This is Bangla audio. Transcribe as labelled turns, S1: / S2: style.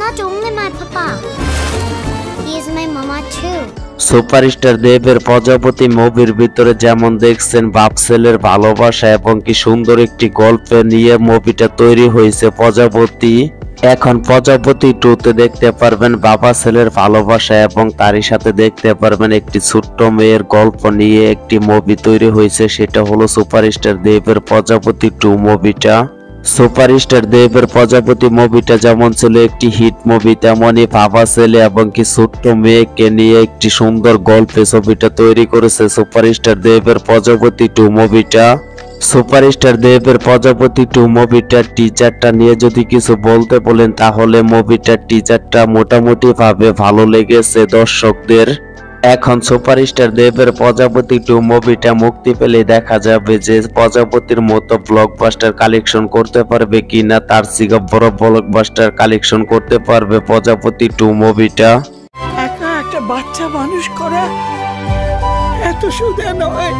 S1: not only my papa. He is my mama too.
S2: Superstar দেবের প্রজাপতি মুভির ভিতরে যেমন দেখছেন বাপ ছেলের ভালোবাসা এবং কি সুন্দর একটি গল্প নিয়ে মুভিটা তৈরি হয়েছে প্রজাপতি। এখন প্রজাপতি 2 তে দেখতে পারবেন বাবা ছেলের ভালোবাসা এবং তারই সাথে দেখতে পারবেন একটি ছোট্ট মেয়ের গল্প নিয়ে একটি মুভি তৈরি হয়েছে, সেটা হলো সুপারস্টার দেবের প্রজাপতি 2 মুভিটা। সুপারস্টার দেবের প্রজাপতি মুভিটা যেমন ছিল একটি হিট মুভি, তেমনই বাবা ছেলে এবং কি ছোট্ট মেয়েকে নিয়ে একটি সুন্দর গল্পে ছবিটা তৈরি করেছে সুপারস্টার দেবের প্রজাপতি 2 মুভিটা। সুপারস্টার দেবের প্রজাপতি 2 মুভিটার টিজারটা নিয়ে যদি কিছু বলতে বলেন তাহলে মুভিটার টিজারটা মোটামুটি ভাবে ভালো লেগেছে দর্শকদের। এখন সুপারস্টার দেবের প্রজাপতি 2 মুভিটা মুক্তি পেলে দেখা যাবে যে প্রজাপতির মতো ব্লকবাস্টার কালেকশন করতে পারবে কিনা, তার থেকে বড় ব্লকবাস্টার কালেকশন করতে পারবে প্রজাপতি 2 মুভিটা।
S3: একা একটা বাচ্চা মানুষ করা এত সোজা নয়।